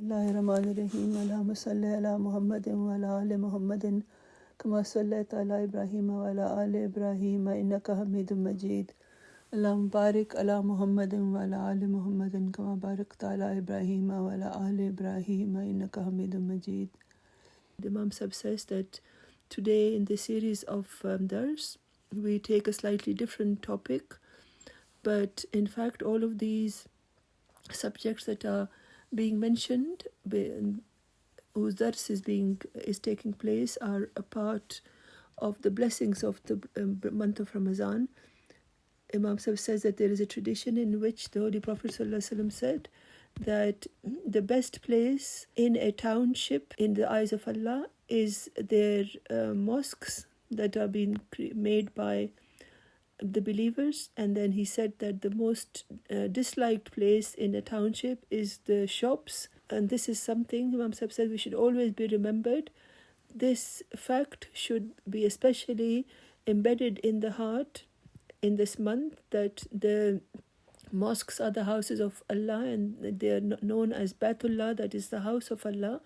Bismillahirrahmanirrahim. Allahumma salli ala Muhammadin wa ala ali Muhammadin kama sallaita ala Ibrahim wa ala ali Ibrahim innaka Hamidum Majid. Allahumma barik ala Muhammadin wa ala ali Muhammadin kama barakta ala Ibrahim wa ala ali Ibrahim innaka Hamidum Majid. The Imam Sahib says that today in the series of Dars, we take a slightly different topic, but in fact all of these subjects that are being mentioned, whose dars is taking place, are a part of the blessings of the month of Ramadan. Imam Sahib says that there is a tradition in which the Holy Prophet ﷺ said that the best place in a township in the eyes of Allah is their mosques that are being made by the believers, and then he said that the most disliked place in a township is the shops. And this is something Imam Sahib said we should always be remembered. This fact should be especially embedded in the heart in this month, that the mosques are the houses of Allah and they are known as Baitullah, that is the house of Allah.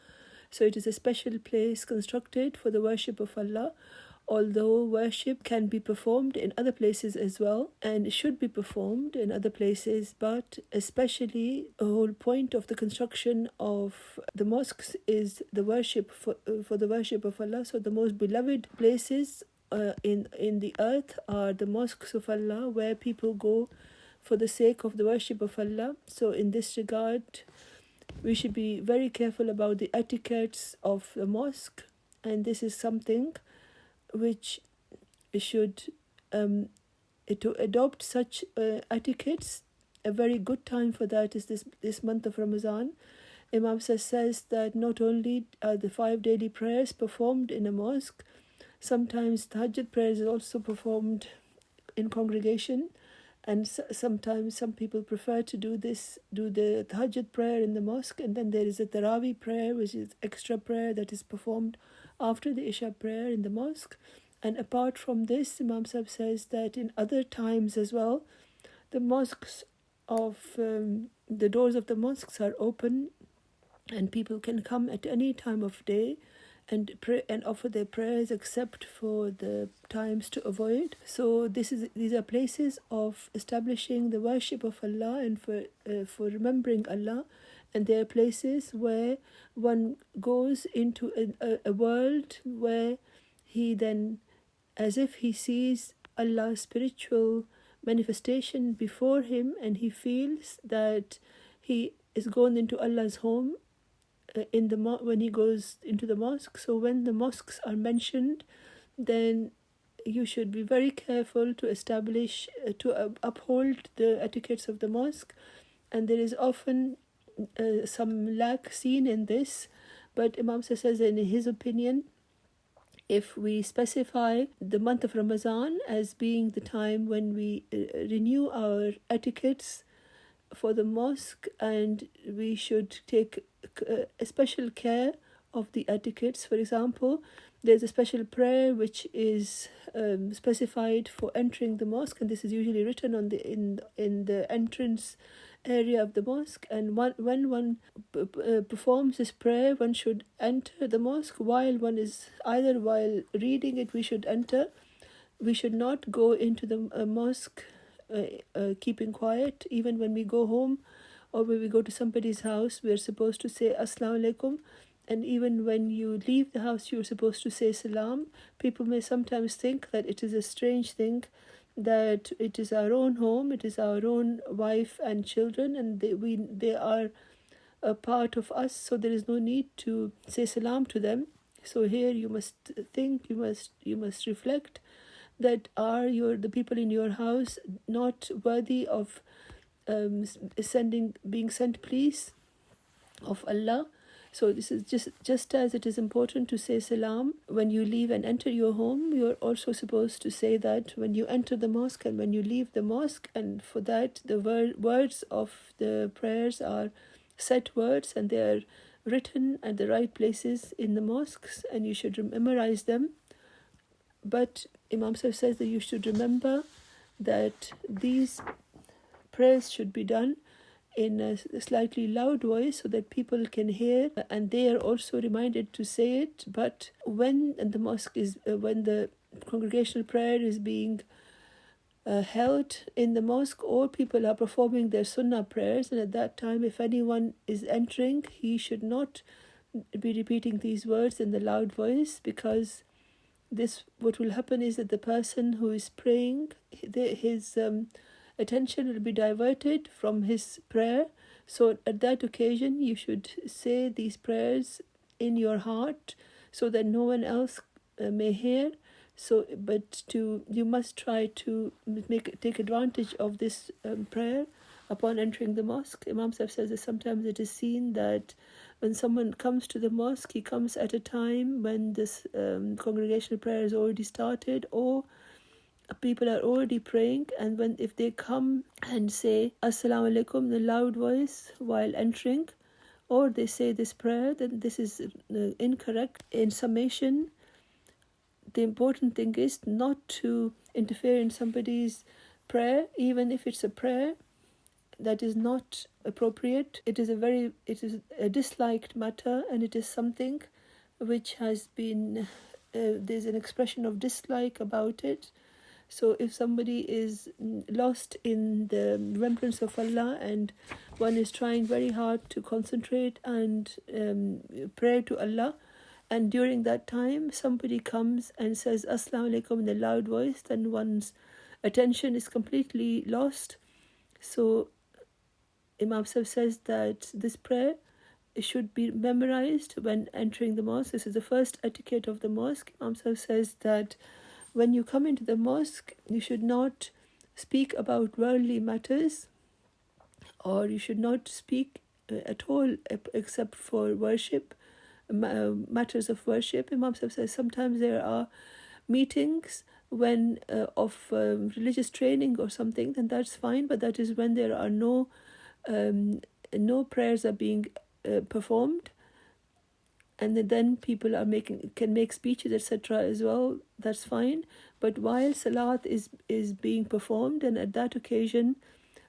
So it is a special place constructed for the worship of Allah, although worship can be performed in other places as well and should be performed in other places, but especially the whole point of the construction of the mosques is the worship for the worship of Allah. So the most beloved places in the earth are the mosques of Allah, where people go for the sake of the worship of Allah. So in this regard, we should be very careful about the etiquettes of the mosque, and this is something which should to adopt such etiquettes. A very good time for that is this month of Ramadan. Imam says that not only are the 5 daily prayers performed in a mosque, sometimes Tahajjud prayers is also performed in congregation, and sometimes some people prefer to do the Tahajjud prayer in the mosque, and then there is a Tarawih prayer, which is extra prayer that is performed after the Isha prayer in the mosque. And apart from this, Imam Sahib says that in other times as well, the mosques of the doors of the mosques are open, and people can come at any time of day and pray and offer their prayers, except for the times to avoid. So these are places of establishing the worship of Allah and for remembering Allah. And there are places where one goes into a world where he then, as if he sees Allah's spiritual manifestation before him, and he feels that he is gone into Allah's home when he goes into the mosque. So when the mosques are mentioned, then you should be very careful to establish, to uphold the etiquettes of the mosque. And there is often some lack seen in this, but Imam says in his opinion, if we specify the month of Ramadan as being the time when we renew our etiquettes for the mosque, and we should take a special care of the etiquettes. For example, there's a special prayer which is specified for entering the mosque, and this is usually written on in the entrance area of the mosque. And when one performs this prayer, one should enter the mosque while reading it. We should enter. We should not go into the mosque keeping quiet. Even when we go home or when we go to somebody's house, we are supposed to say Assalamu alaikum. And even when you leave the house, you're supposed to say salam. People may sometimes think that it is a strange thing, that it is our own home, it is our own wife and children, and they are a part of us, so there is no need to say salam to them. So here you must think, you must reflect that are the people in your house not worthy of being sent please of Allah. So this is just as it is important to say salam when you leave and enter your home, you're also supposed to say that when you enter the mosque and when you leave the mosque. And for that, the words of the prayers are set words, and they are written at the right places in the mosques, and you should memorize them. But Imam Sahib says that you should remember that these prayers should be done in a slightly loud voice so that people can hear, and they are also reminded to say it. But when the congregational prayer is being held in the mosque, or people are performing their sunnah prayers, and at that time if anyone is entering, he should not be repeating these words in the loud voice, because what will happen is that the person who is praying, his attention will be diverted from his prayer. So at that occasion you should say these prayers in your heart so that no one else may hear. You must try to take advantage of this prayer upon entering the mosque. Imam Sahib says that sometimes it is seen that when someone comes to the mosque, he comes at a time when this congregational prayer is already started, or people are already praying, and if they come and say Assalamu alaikum in a loud voice while entering, or they say this prayer, then this is incorrect. In summation, the important thing is not to interfere in somebody's prayer, even if it's a prayer that is not appropriate. It is a disliked matter, and it is something which has been there's an expression of dislike about it. So if somebody is lost in the remembrance of Allah, and one is trying very hard to concentrate and pray to Allah, and during that time somebody comes and says Assalamu alaikum in a loud voice, then one's attention is completely lost. So Imam Sahib says that this prayer should be memorized when entering the mosque. This is the first etiquette of the mosque. Imam Sahib says that when you come into the mosque, you should not speak about worldly matters, or you should not speak at all except for worship, matters of worship. Imam Sahib says sometimes there are meetings when of religious training or something, then that's fine, but that is when there are no prayers are being performed, and then people can make speeches, etc. as well. That's fine. But while salat is being performed, and at that occasion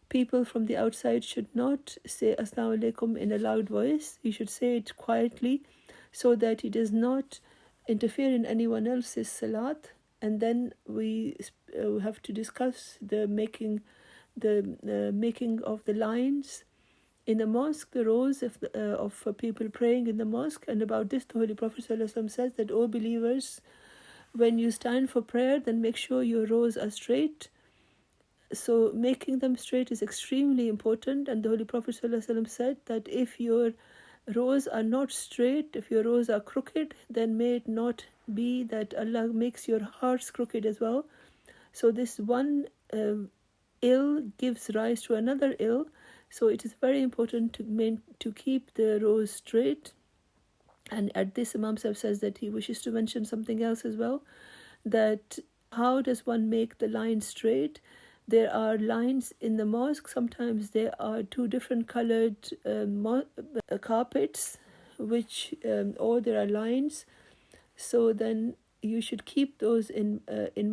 people from the outside should not say Assalamu alaikum in a loud voice. You should say it quietly so that it does not interfere in anyone else's salat. And then we have to discuss the making of the lines in the mosque, the rows of people praying in the mosque. And about this, the Holy Prophet ﷺ says that, O believers, when you stand for prayer, then make sure your rows are straight. So making them straight is extremely important. And the Holy Prophet ﷺ said that if your rows are not straight, if your rows are crooked, then may it not be that Allah makes your hearts crooked as well. So this one ill gives rise to another ill. So it is very important to keep the rows straight. And at this, Imam Sahib says that he wishes to mention something else as well, that how does one make the line straight? There are lines in the mosque. Sometimes there are two different colored carpets, or there are lines. So then you should keep those in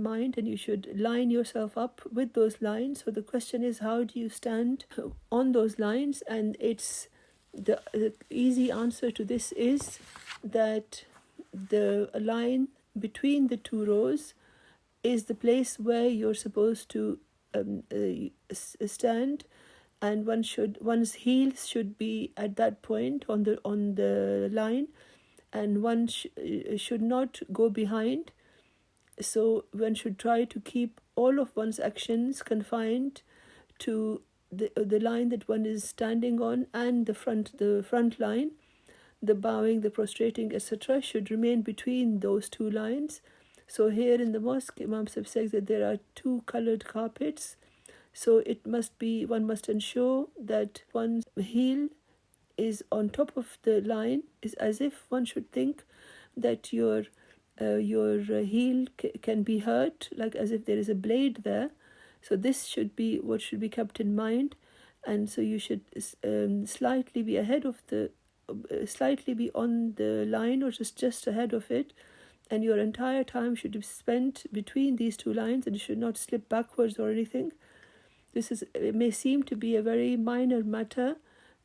mind, and you should line yourself up with those lines. So the question is, how do you stand on those lines? And it's the easy answer to this is that the line between the two rows is the place where you're supposed to stand, and one's heels should be at that point on the line, and one should not go behind. So one should try to keep all of one's actions confined to the line that one is standing on, and the front line, the bowing, the prostrating, etc. should remain between those two lines. So here in the mosque, Imam Sahib says that there are two colored carpets. So one must ensure that one's heel is on top of the line, is as if one should think that your heel can be hurt, like as if there is a blade there. So this should be what should be kept in mind. And so you should slightly be on the line, or just ahead of it, and your entire time should be spent between these two lines, and you should not slip backwards or anything. it may seem to be a very minor matter,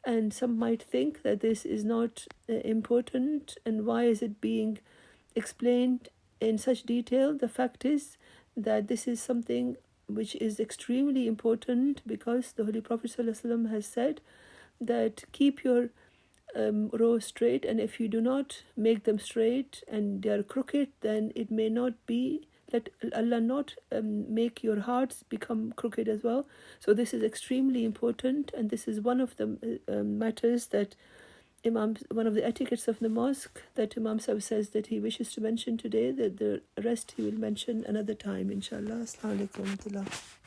and some might think that this is not important, and why is it being explained in such detail. The fact is that this is something which is extremely important, because the Holy Prophet ﷺ has said that keep your rows straight, and if you do not make them straight and they are crooked, then it may not be, let Allah not make your hearts become crooked as well. So this is extremely important, and this is one of the matters that Imam, one of the etiquettes of the mosque, that Imam Sahib says that he wishes to mention today, that the rest he will mention another time, inshallah. Assalamu alaikum.